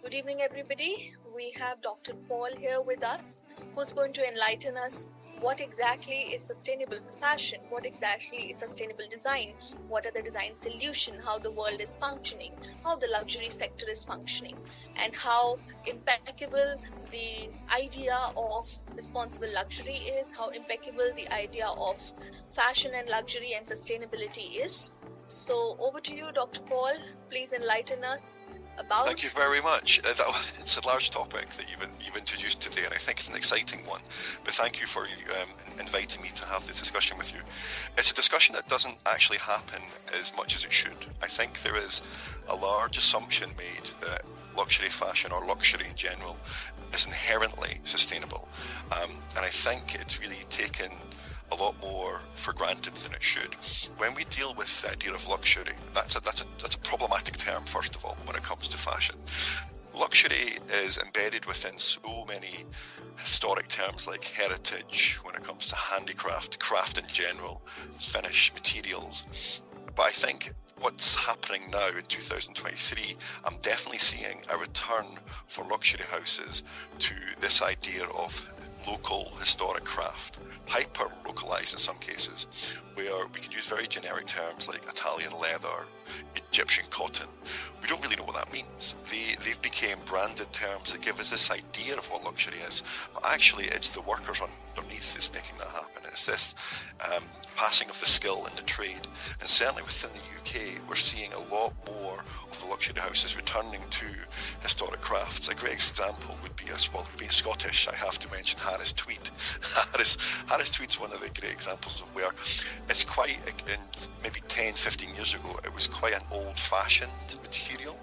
Good evening, everybody. We have Dr. Paul here with us, who's going to enlighten us what exactly is sustainable fashion, what exactly is sustainable design, what are the design solutions, how the world is functioning, how the luxury sector is functioning, and how impeccable the idea of responsible luxury is, how impeccable the idea of fashion and luxury and sustainability is. So over to you, Dr. Paul. Please enlighten us about. Thank you very much. It's a large topic that you've introduced today, and I think it's an exciting one. But thank you for inviting me to have this discussion with you. It's a discussion that doesn't actually happen as much as it should. I think there is a large assumption made that luxury fashion or luxury in general is inherently sustainable, and I think it's really taken a lot more for granted than it should. When we deal with the idea of luxury, that's a problematic term, first of all, when it comes to fashion. Luxury is embedded within so many historic terms like heritage, when it comes to handicraft, craft in general, finish, materials. But I think what's happening now in 2023, I'm definitely seeing a return for luxury houses to this idea of local historic craft, hyper localized in some cases, where we can use very generic terms like Italian leather, Egyptian cotton. We don't really know what that means. They've become branded terms that give us this idea of what luxury is, but actually it's the workers underneath that's making that happen. It's this passing of the skill in the trade, and certainly within the UK we're seeing a lot more of the luxury houses returning to historic crafts. A great example would be, well, being Scottish, I have to mention Harris Tweed. Harris Tweed's one of the great examples of where it's quite, in maybe 10-15 years ago, it was quite an old-fashioned material.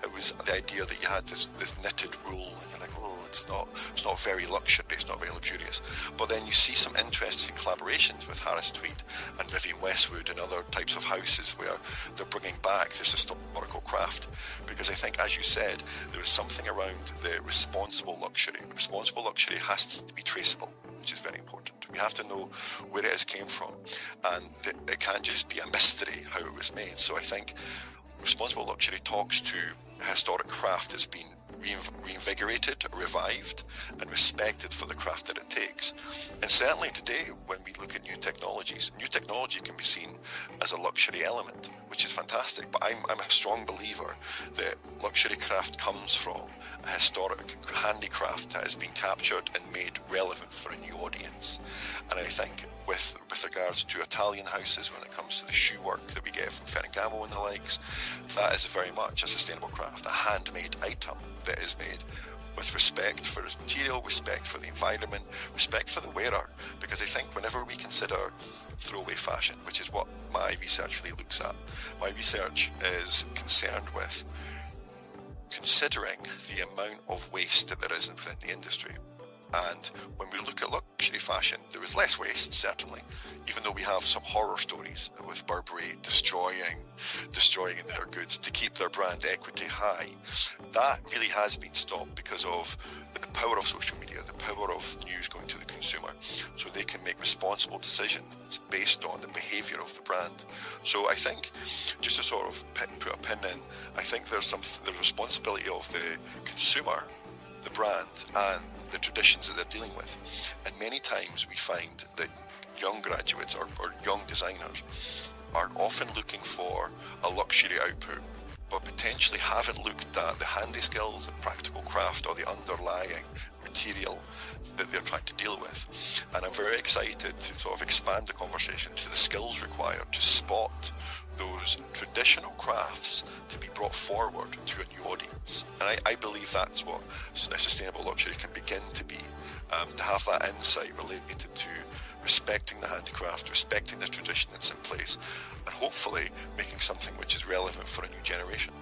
It was the idea that you had this knitted wool, and you're like, oh, it's not very luxury, it's not very luxurious. But then you see some interesting collaborations with Harris Tweed and Vivienne Westwood and other types of houses where they're bringing back this historical craft, because I think, as you said, there is something around the responsible luxury. Responsible luxury has to be traceable, which is very important. We have to know where it has came from, and it can't just be a mystery how it was made. So I think responsible luxury talks to historic craft as being reinvigorated, revived, and respected for the craft that it takes. And certainly today, when we look at new technology can be seen as a luxury element, which is fantastic. But I'm a strong believer that luxury craft comes from a historic handicraft that has been captured and made relevant for a new audience. And I think with regards to Italian houses, when it comes to the shoe work that we get from Ferragamo and the likes, that is very much a sustainable craft, a handmade item that is made with respect for its material, respect for the environment, respect for the wearer. Because I think whenever we consider throwaway fashion, which is what my research really looks at, my research is concerned with considering the amount of waste that there is within the industry. And when we look at luxury fashion, there is less waste, certainly, even though we have some horror stories with Burberry destroying their goods to keep their brand equity high. That really has been stopped because of the power of social media, the power of news going to the consumer, so they can make responsible decisions based on the behaviour of the brand. So I think, just to sort of put a pin in, I think there's responsibility of the consumer, the brand, and the traditions that they're dealing with. And many times we find that young graduates or young designers are often looking for a luxury output, but potentially haven't looked at the handy skills, the practical craft, or the underlying material that they're trying to deal with. And I'm very excited to sort of expand the conversation to the skills required to spot those traditional crafts to be brought forward to a new audience. And I believe that's what sustainable luxury can begin to be, to have that insight related to respecting the handicraft, respecting the tradition that's in place, and hopefully making something which is relevant for a new generation.